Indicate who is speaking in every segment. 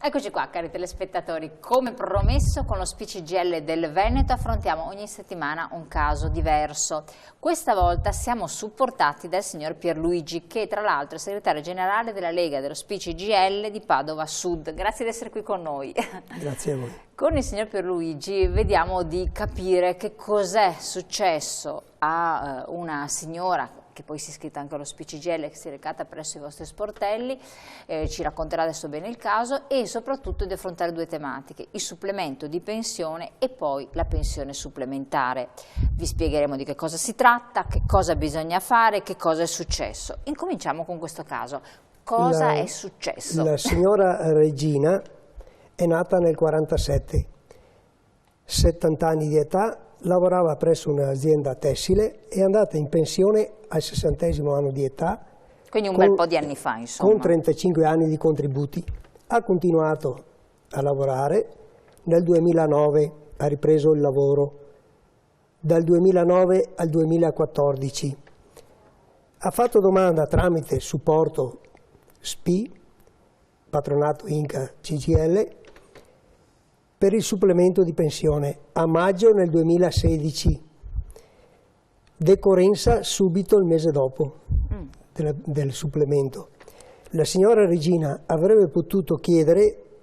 Speaker 1: Eccoci qua, cari telespettatori, come promesso con lo SPCGL del Veneto affrontiamo ogni settimana un caso diverso. Questa volta siamo supportati dal signor Pierluigi, che tra l'altro è segretario generale della Lega dello SPCGL di Padova Sud. Grazie di essere qui con noi.
Speaker 2: Grazie a voi.
Speaker 1: Con il signor Pierluigi vediamo di capire che cos'è successo a una signora che poi si è iscritta anche allo SPCGL, che si è recata presso i vostri sportelli, ci racconterà adesso bene il caso, e soprattutto di affrontare due tematiche: il supplemento di pensione e poi la pensione supplementare. Vi spiegheremo di che cosa si tratta, che cosa bisogna fare, che cosa è successo. Incominciamo con questo caso. Cosa è successo?
Speaker 2: La signora Regina è nata nel 1947, 70 anni di età, lavorava presso un'azienda tessile, è andata in pensione al 60° anno di età.
Speaker 1: Quindi un bel po' di anni fa, insomma.
Speaker 2: Con 35 anni di contributi. Ha continuato a lavorare, nel 2009 ha ripreso il lavoro, dal 2009 al 2014. Ha fatto domanda tramite supporto SPI, patronato Inca CGL, per il supplemento di pensione a maggio nel 2016, decorrenza subito il mese dopo del supplemento. La signora Regina avrebbe potuto chiedere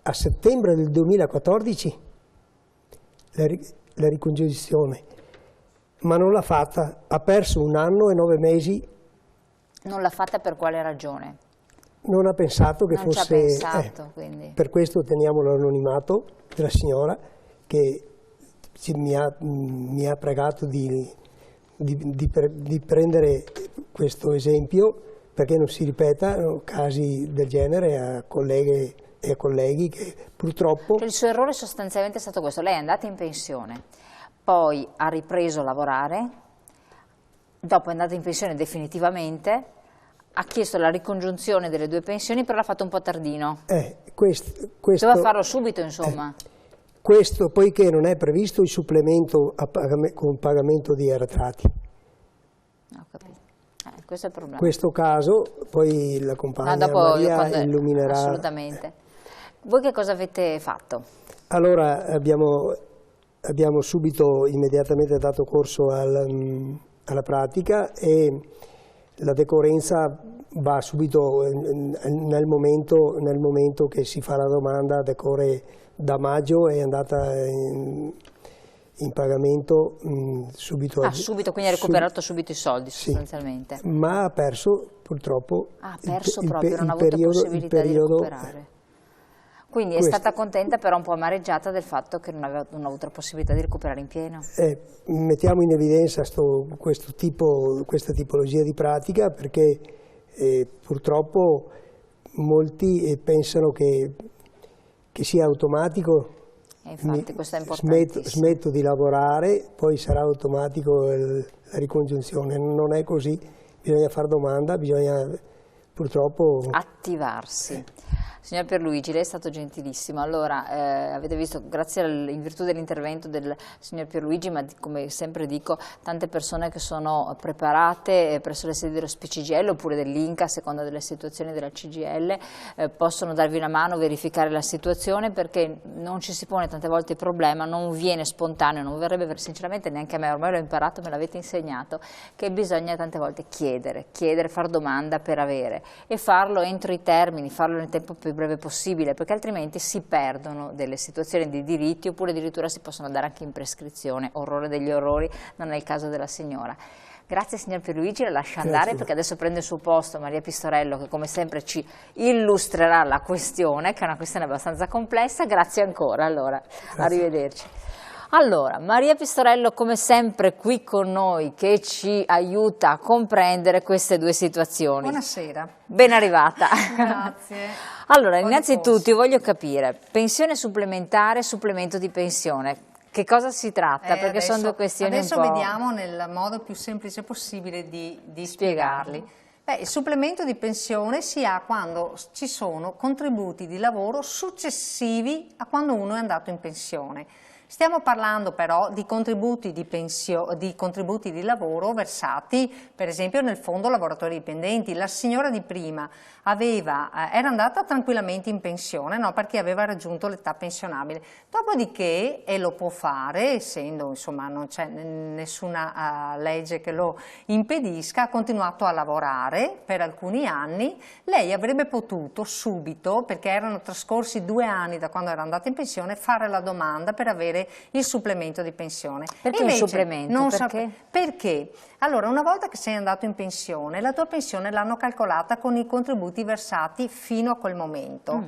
Speaker 2: a settembre del 2014 la ricongiunzione, ma non l'ha fatta, ha perso 1 anno e 9 mesi.
Speaker 1: Non l'ha fatta per quale ragione?
Speaker 2: Non ha pensato che fosse...
Speaker 1: Non ci ha pensato, quindi.
Speaker 2: Per questo teniamo l'anonimato della signora, che mi ha pregato di prendere questo esempio, perché non si ripetano casi del genere a colleghe e a colleghi che purtroppo...
Speaker 1: Il suo errore sostanzialmente è stato questo: lei è andata in pensione, poi ha ripreso a lavorare, dopo è andata in pensione definitivamente, ha chiesto la ricongiunzione delle due pensioni, però l'ha fatto un po' tardino. Doveva farlo subito, insomma.
Speaker 2: Questo poiché non è previsto il supplemento con pagamento di arretrati.
Speaker 1: Ho capito. Questo è il problema.
Speaker 2: Questo caso, poi la compagna Maria illuminerà.
Speaker 1: Assolutamente. Voi che cosa avete fatto?
Speaker 2: Allora abbiamo subito, immediatamente dato corso alla pratica, e la decorrenza va subito nel momento che si fa la domanda, decorre da maggio, è andata in pagamento subito.
Speaker 1: Subito, quindi ha recuperato subito i soldi, sostanzialmente.
Speaker 2: Sì, ma ha perso purtroppo
Speaker 1: non ha avuto possibilità di recuperare. Quindi è stata contenta, però un po' amareggiata del fatto che non ha avuto la possibilità di recuperare in pieno.
Speaker 2: Mettiamo in evidenza questa tipologia di pratica, perché purtroppo molti pensano che sia automatico.
Speaker 1: Infatti questo è importantissimo.
Speaker 2: Smetto di lavorare, poi sarà automatico la ricongiunzione. Non è così, bisogna fare domanda, bisogna purtroppo
Speaker 1: attivarsi. Signor Pierluigi, lei è stato gentilissimo. Allora, avete visto, grazie in virtù dell'intervento del signor Pierluigi, ma come sempre dico, tante persone che sono preparate presso le sedi dello SPCGL oppure dell'Inca, a seconda delle situazioni della CGL, possono darvi una mano, verificare la situazione, perché non ci si pone tante volte il problema, non viene spontaneo, non verrebbe sinceramente neanche a me, ormai l'ho imparato, me l'avete insegnato, che bisogna tante volte chiedere, far domanda per avere, e farlo entro i termini, farlo nel tempo più breve possibile, perché altrimenti si perdono delle situazioni di diritti, oppure addirittura si possono andare anche in prescrizione. Orrore degli orrori, non è il caso della signora. Grazie signor Pierluigi, la lascio andare perché adesso prende il suo posto Maria Pistorello, che come sempre ci illustrerà la questione, che è una questione abbastanza complessa. Grazie ancora, allora, arrivederci. Allora, Maria Pistorello come sempre qui con noi, che ci aiuta a comprendere queste due situazioni.
Speaker 3: Buonasera.
Speaker 1: Ben arrivata.
Speaker 3: Grazie.
Speaker 1: Allora, innanzitutto voglio capire, pensione supplementare, supplemento di pensione, che cosa si tratta? Perché
Speaker 3: adesso,
Speaker 1: sono due questioni un po'...
Speaker 3: Adesso vediamo nel modo più semplice possibile di spiegarli. Il supplemento di pensione si ha quando ci sono contributi di lavoro successivi a quando uno è andato in pensione. Stiamo parlando però di contributi di contributi di lavoro versati per esempio nel fondo lavoratori dipendenti. La signora di prima era andata tranquillamente in pensione, no, perché aveva raggiunto l'età pensionabile. Dopodiché, e lo può fare, essendo insomma non c'è nessuna legge che lo impedisca, ha continuato a lavorare per alcuni anni. Lei avrebbe potuto subito, perché erano trascorsi 2 anni da quando era andata in pensione, fare la domanda per avere il supplemento di pensione.
Speaker 1: Perché
Speaker 3: invece,
Speaker 1: un supplemento?
Speaker 3: Perché? Allora, una volta che sei andato in pensione, la tua pensione l'hanno calcolata con i contributi versati fino a quel momento.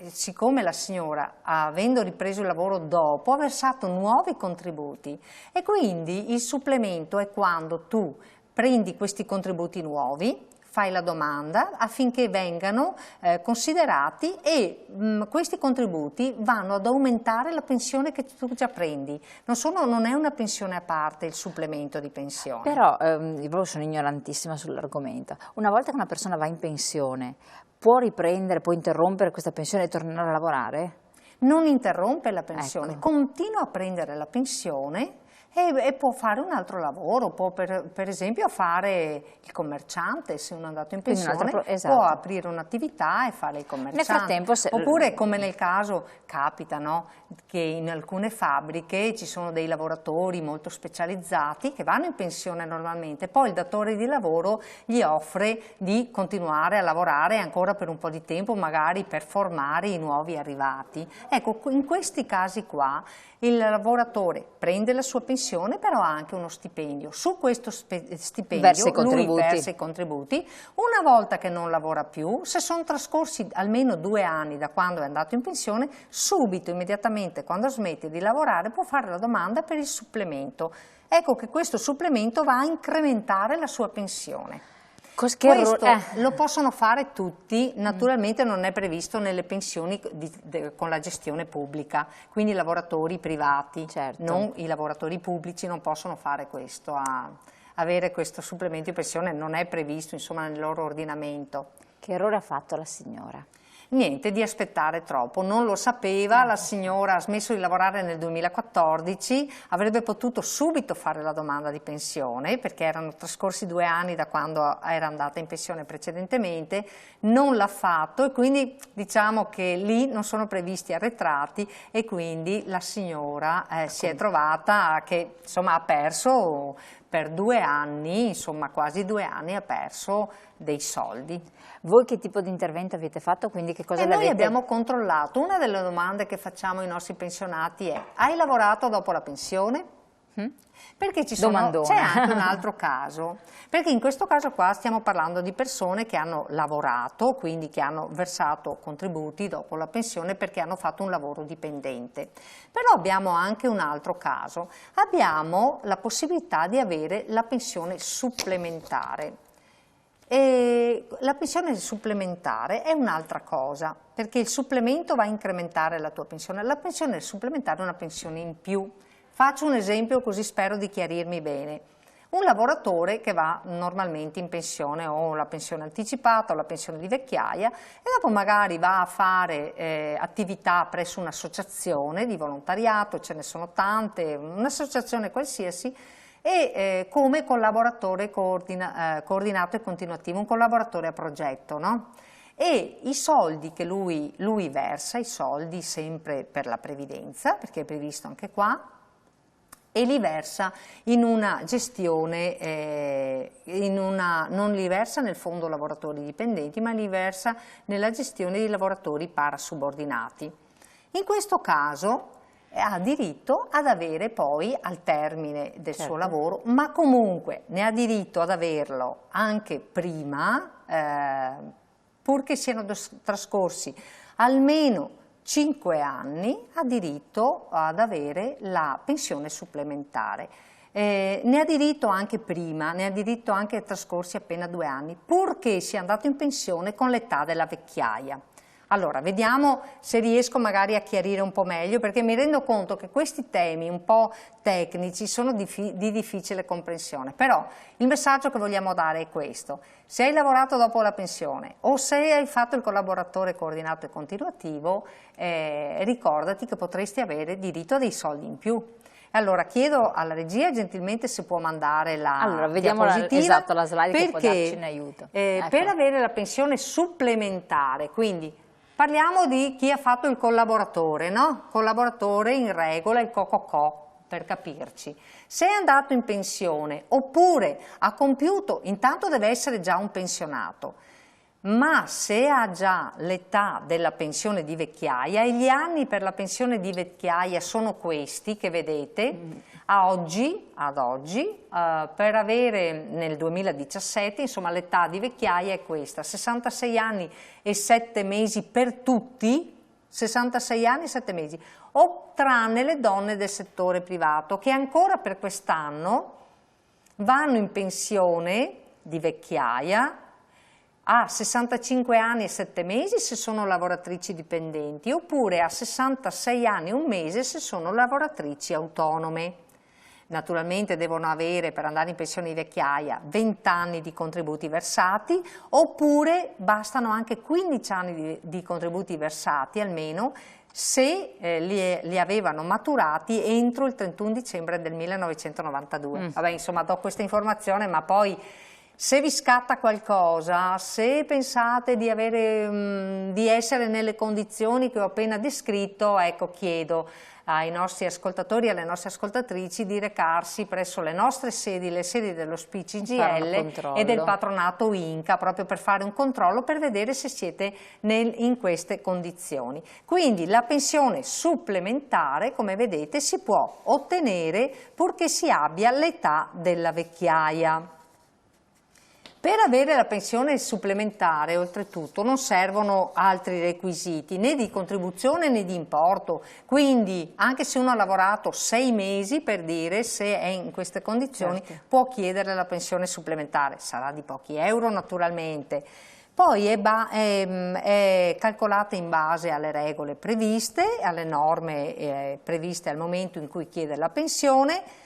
Speaker 3: Siccome la signora, avendo ripreso il lavoro dopo, ha versato nuovi contributi e quindi il supplemento è quando tu prendi questi contributi nuovi, fai la domanda affinché vengano considerati e questi contributi vanno ad aumentare la pensione che tu già prendi. Non è una pensione a parte il supplemento di pensione.
Speaker 1: Però io sono ignorantissima sull'argomento. Una volta che una persona va in pensione, può riprendere, può interrompere questa pensione e tornare a lavorare?
Speaker 3: Non interrompe la pensione,
Speaker 1: Ecco.
Speaker 3: continua a prendere la pensione e può fare un altro lavoro, può per esempio fare il commerciante, se uno è andato in pensione
Speaker 1: esatto.
Speaker 3: può aprire un'attività e fare il commerciante.
Speaker 1: Nel frattempo
Speaker 3: oppure come nel caso capita, no, che in alcune fabbriche ci sono dei lavoratori molto specializzati che vanno in pensione normalmente, poi il datore di lavoro gli offre di continuare a lavorare ancora per un po' di tempo, magari per formare i nuovi arrivati. Ecco, in questi casi qua il lavoratore prende la sua pensione, però ha anche uno stipendio. Su questo stipendio lui versa i contributi. Una volta che non lavora più, se sono trascorsi almeno 2 anni da quando è andato in pensione, subito, immediatamente, quando smette di lavorare, può fare la domanda per il supplemento. Ecco che questo supplemento va a incrementare la sua pensione. Questo lo possono fare tutti, naturalmente non è previsto nelle pensioni con la gestione pubblica, quindi i lavoratori privati, non i lavoratori pubblici non possono fare questo, avere questo supplemento di pensione non è previsto insomma nel loro ordinamento.
Speaker 1: Che errore ha fatto la signora?
Speaker 3: Niente, di aspettare troppo, non lo sapeva, la signora ha smesso di lavorare nel 2014, avrebbe potuto subito fare la domanda di pensione perché erano trascorsi 2 anni da quando era andata in pensione precedentemente, non l'ha fatto e quindi diciamo che lì non sono previsti arretrati e quindi la signora si è trovata che insomma ha perso per 2 anni, insomma quasi 2 anni ha perso dei soldi.
Speaker 1: Voi che tipo di intervento avete fatto? Quindi che cosa
Speaker 3: noi abbiamo controllato. Una delle domande che facciamo ai nostri pensionati è: hai lavorato dopo la pensione? Perché c'è anche un altro caso, perché in questo caso qua stiamo parlando di persone che hanno lavorato, quindi che hanno versato contributi dopo la pensione perché hanno fatto un lavoro dipendente. Però abbiamo anche un altro caso, abbiamo la possibilità di avere la pensione supplementare. E la pensione supplementare è un'altra cosa, perché il supplemento va a incrementare la tua pensione, la pensione supplementare è una pensione in più. Faccio un esempio così spero di chiarirmi bene. Un lavoratore che va normalmente in pensione o la pensione anticipata o la pensione di vecchiaia e dopo magari va a fare attività presso un'associazione di volontariato, ce ne sono tante, un'associazione qualsiasi, e come collaboratore coordinato e continuativo, un collaboratore a progetto, no? E i soldi che lui versa, i soldi sempre per la previdenza, perché è previsto anche qua, e li versa in una gestione, non li versa nel fondo lavoratori dipendenti, ma li versa nella gestione di lavoratori parasubordinati. In questo caso ha diritto ad avere poi al termine del suo lavoro, ma comunque ne ha diritto ad averlo anche prima, purché siano trascorsi almeno 5 anni, ha diritto ad avere la pensione supplementare. Ne ha diritto anche prima, ne ha diritto anche trascorsi appena 2 anni, purché sia andato in pensione con l'età della vecchiaia. Allora, vediamo se riesco magari a chiarire un po' meglio, perché mi rendo conto che questi temi un po' tecnici sono di difficile comprensione, però il messaggio che vogliamo dare è questo: se hai lavorato dopo la pensione o se hai fatto il collaboratore coordinato e continuativo, ricordati che potresti avere diritto a dei soldi in più. Allora chiedo alla regia gentilmente se può mandare la
Speaker 1: vediamo
Speaker 3: diapositiva,
Speaker 1: la slide
Speaker 3: perché,
Speaker 1: che può darci in aiuto. Ecco.
Speaker 3: Per avere la pensione supplementare, quindi parliamo di chi ha fatto il collaboratore, no? Collaboratore in regola, il co-co-co, per capirci. Se è andato in pensione oppure ha compiuto, intanto deve essere già un pensionato, ma se ha già l'età della pensione di vecchiaia, e gli anni per la pensione di vecchiaia sono questi che vedete, ad oggi, per avere nel 2017, insomma l'età di vecchiaia è questa: 66 anni e 7 mesi per tutti, 66 anni e 7 mesi, o tranne le donne del settore privato che ancora per quest'anno vanno in pensione di vecchiaia a 65 anni e 7 mesi se sono lavoratrici dipendenti, oppure a 66 anni e un mese se sono lavoratrici autonome. Naturalmente devono avere, per andare in pensione di vecchiaia, 20 anni di contributi versati, oppure bastano anche 15 anni di contributi versati almeno, se li avevano maturati entro il 31 dicembre del 1992. Vabbè, insomma, do questa informazione, ma poi se vi scatta qualcosa, se pensate di essere nelle condizioni che ho appena descritto, ecco, chiedo ai nostri ascoltatori e alle nostre ascoltatrici di recarsi presso le nostre sedi, le sedi dello SPI-CGIL e del patronato INCA, proprio per fare un controllo, per vedere se siete in queste condizioni. Quindi la pensione supplementare, come vedete, si può ottenere purché si abbia l'età della vecchiaia. Per avere la pensione supplementare, oltretutto, non servono altri requisiti, né di contribuzione né di importo, quindi anche se uno ha lavorato 6 mesi, per dire, se è in queste condizioni, può chiedere la pensione supplementare, sarà di pochi euro naturalmente. Poi è calcolata in base alle regole previste, alle norme previste al momento in cui chiede la pensione.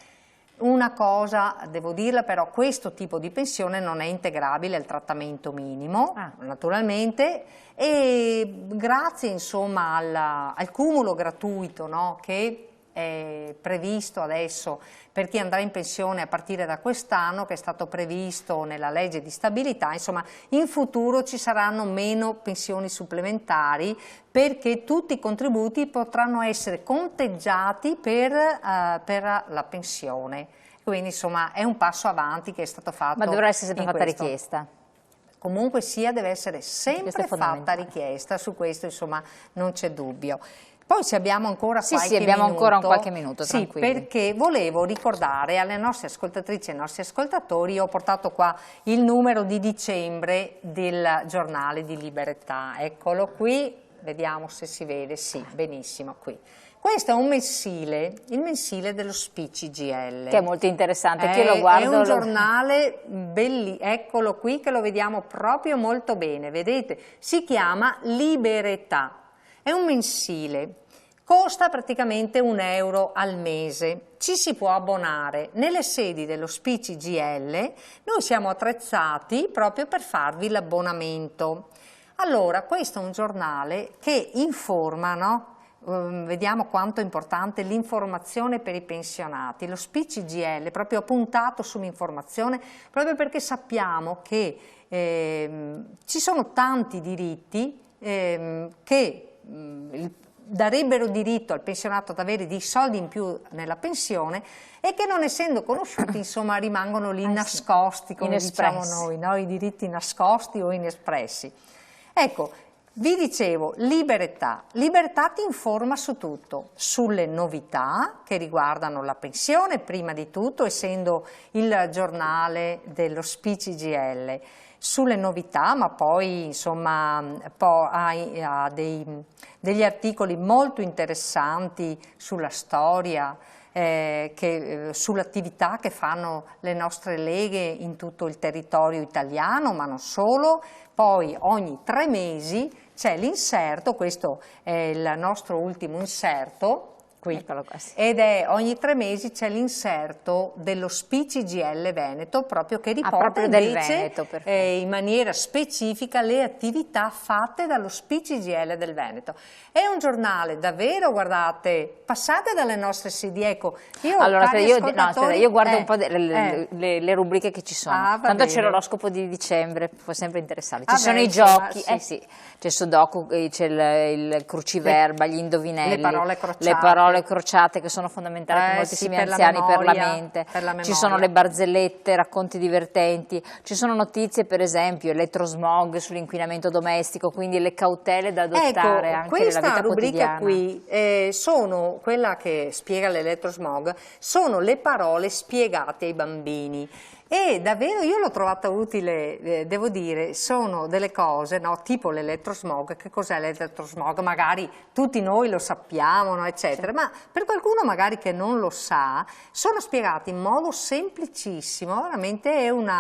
Speaker 3: Una cosa, devo dirla però, questo tipo di pensione non è integrabile al trattamento minimo, naturalmente, e grazie insomma al cumulo gratuito, no, che è previsto adesso per chi andrà in pensione a partire da quest'anno, che è stato previsto nella legge di stabilità, insomma in futuro ci saranno meno pensioni supplementari, perché tutti i contributi potranno essere conteggiati per la pensione. Quindi insomma è un passo avanti che è stato fatto.
Speaker 1: Ma dovrà essere sempre fatta richiesta?
Speaker 3: Comunque sia, deve essere sempre fatta richiesta, su questo insomma non c'è dubbio. Poi se abbiamo ancora qualche minuto, tranquilli. Perché volevo ricordare alle nostre ascoltatrici e ai nostri ascoltatori, ho portato qua il numero di dicembre del giornale di Libertà, eccolo qui, vediamo se si vede, sì, benissimo, qui. Questo è un mensile, il mensile dello SPI-CGIL.
Speaker 1: Che è molto interessante, che io lo guardo.
Speaker 3: È un giornale bellissimo, eccolo qui che lo vediamo proprio molto bene, vedete? Si chiama Libertà, è un mensile. Costa praticamente €1 al mese, ci si può abbonare nelle sedi dello SPI-CGIL, noi siamo attrezzati proprio per farvi l'abbonamento. Allora, questo è un giornale che informa, no? Vediamo quanto è importante l'informazione per i pensionati. Lo SPI-CGIL proprio ha puntato sull'informazione, proprio perché sappiamo che ci sono tanti diritti che darebbero diritto al pensionato ad avere dei soldi in più nella pensione e che, non essendo conosciuti, insomma, rimangono lì nascosti, come diciamo noi, no? I diritti nascosti o inespressi. Ecco, vi dicevo, Libertà. Libertà ti informa su tutto, sulle novità che riguardano la pensione, prima di tutto, essendo il giornale dello SPI-CGIL, sulle novità, ma poi insomma ha degli articoli molto interessanti sulla storia, sull'attività che fanno le nostre leghe in tutto il territorio italiano, ma non solo. Poi ogni 3 mesi c'è l'inserto, questo è il nostro ultimo inserto, qui.
Speaker 1: Eccolo qua, sì.
Speaker 3: Ed è ogni 3 mesi c'è l'inserto dello SPI-CGIL Veneto, proprio che riporta
Speaker 1: proprio del
Speaker 3: invece
Speaker 1: Veneto,
Speaker 3: in maniera specifica le attività fatte dallo SPI-CGIL del Veneto. È un giornale davvero, guardate, passate dalle nostre sedi, ecco.
Speaker 1: Allora, io guardo un po' le rubriche che ci sono, tanto c'è l'oroscopo di dicembre, può sempre interessare. Ci sono i giochi, sì. C'è il Sudoku, c'è il cruciverba, gli indovinelli, le parole crociate che sono fondamentali per moltissimi anziani, per la mente. Ci sono le barzellette, racconti divertenti, ci sono notizie per esempio elettrosmog sull'inquinamento domestico, quindi le cautele da adottare anche nella vita quotidiana.
Speaker 3: Questa rubrica qui sono quella che spiega l'elettrosmog, sono le parole spiegate ai bambini. E davvero io l'ho trovata utile, devo dire, sono delle cose, no, tipo l'elettrosmog. Che cos'è l'elettrosmog? Magari tutti noi lo sappiamo, no, eccetera, ma per qualcuno magari che non lo sa, sono spiegati in modo semplicissimo, veramente è un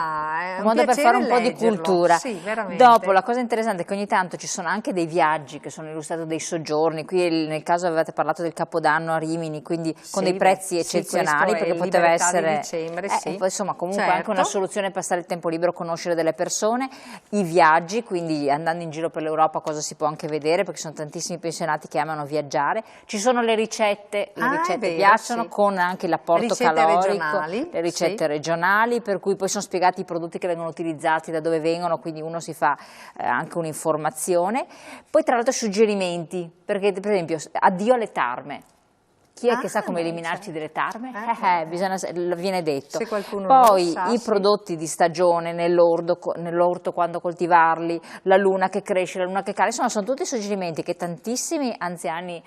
Speaker 1: modo per fare un po' di cultura.
Speaker 3: Sì, veramente.
Speaker 1: Dopo, la cosa interessante è che ogni tanto ci sono anche dei viaggi che sono illustrati, dei soggiorni, qui nel caso avevate parlato del Capodanno a Rimini, quindi con dei prezzi eccezionali, perché poteva essere...
Speaker 3: Di dicembre, sì.
Speaker 1: Poi, insomma, comunque anche una soluzione per passare il tempo libero, conoscere delle persone, i viaggi, quindi andando in giro per l'Europa cosa si può anche vedere, perché sono tantissimi pensionati che amano viaggiare. Ci sono le ricette piacciono, con anche l'apporto calorico, le ricette regionali, per cui poi sono spiegati i prodotti che vengono utilizzati, da dove vengono, quindi uno si fa anche un'informazione. Poi tra l'altro suggerimenti, perché per esempio addio alle tarme. Chi è che sa come eliminarci delle tarme? Viene detto.
Speaker 3: Se qualcuno
Speaker 1: Poi
Speaker 3: lo sa,
Speaker 1: i prodotti di stagione nell'orto quando coltivarli, la luna che cresce, la luna che cade, insomma sono tutti suggerimenti che tantissimi anziani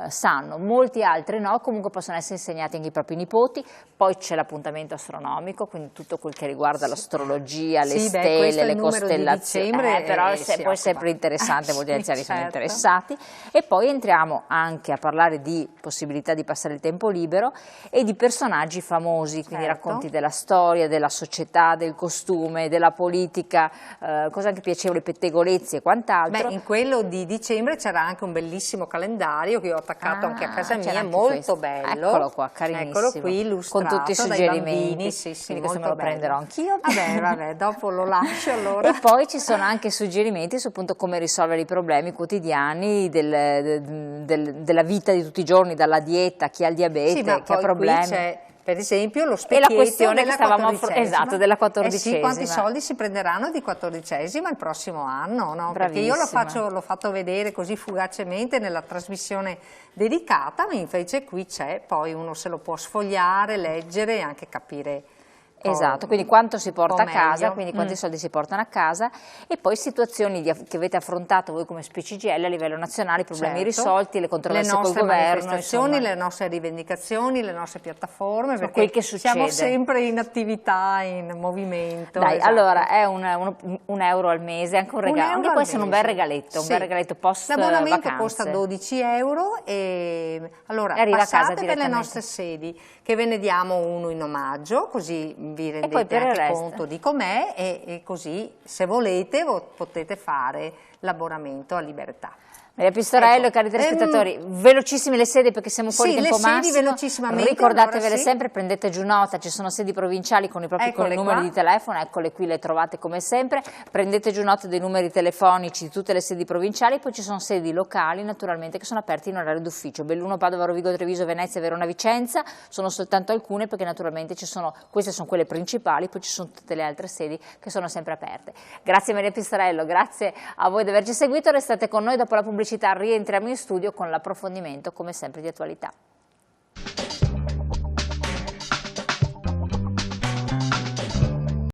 Speaker 1: sanno, molti altri no, comunque possono essere insegnati anche ai propri nipoti. Poi c'è l'appuntamento astronomico, quindi tutto quel che riguarda l'astrologia, le stelle, le costellazioni, però poi è sempre interessante, molti anziani sono interessati. E poi entriamo anche a parlare di possibilità di passare il tempo libero e di personaggi famosi, quindi racconti della storia, della società, del costume, della politica, cose anche piacevoli, pettegolezzi e quant'altro.
Speaker 3: In quello di dicembre c'era anche un bellissimo calendario che io ho attaccato anche a casa mia, molto bello.
Speaker 1: Eccolo qua, carinissimo.
Speaker 3: Eccolo qui, illustrato
Speaker 1: con tutti i suggerimenti.
Speaker 3: Bambini,
Speaker 1: quindi questo me lo prenderò anch'io.
Speaker 3: Vabbè, dopo lo lascio allora.
Speaker 1: E poi ci sono anche suggerimenti su appunto come risolvere i problemi quotidiani della vita di tutti i giorni, dalla dieta, chi ha il diabete, chi ha problemi.
Speaker 3: C'è per esempio lo specchietto
Speaker 1: e la questione che stavamo della 14esima.
Speaker 3: Sì, quanti soldi si prenderanno di 14esima il prossimo anno, no? Perché io l'ho fatto vedere così fugacemente nella trasmissione dedicata, ma invece qui c'è, poi uno se lo può sfogliare, leggere e anche capire.
Speaker 1: Esatto, quindi quanto si porta a casa, quindi quanti soldi si portano a casa, e poi situazioni che avete affrontato voi come SPI-CGIL a livello nazionale, problemi risolti, le controversie col governo,
Speaker 3: le nostre manifestazioni, le nostre rivendicazioni, le nostre piattaforme, perché
Speaker 1: quel che succede.
Speaker 3: Siamo sempre in attività, in movimento.
Speaker 1: Dai, allora è un euro al mese, anche un regalo, anche può essere un bel regaletto, un bel regaletto post vacanze.
Speaker 3: L'abbonamento costa 12 euro e allora passate per le nostre sedi che ve ne diamo uno in omaggio, così vi rendete anche conto di com'è e così se volete potete fare l'abbonamento a libertà.
Speaker 1: Maria Pistorello, cari telespettatori, velocissime le sedi perché siamo fuori tempo massimo, ricordatevele sempre, prendete giù nota, ci sono sedi provinciali con i propri numeri di telefono, eccole qui, le trovate come sempre, prendete giù nota dei numeri telefonici di tutte le sedi provinciali, poi ci sono sedi locali naturalmente che sono aperti in orario d'ufficio, Belluno, Padova, Rovigo, Treviso, Venezia, Verona, Vicenza, sono soltanto alcune perché naturalmente queste sono quelle principali, poi ci sono tutte le altre sedi che sono sempre aperte. Grazie Maria Pistorello, grazie a voi di averci seguito, restate con noi dopo la pubblicità. Rientriamo in studio con l'approfondimento come sempre di attualità.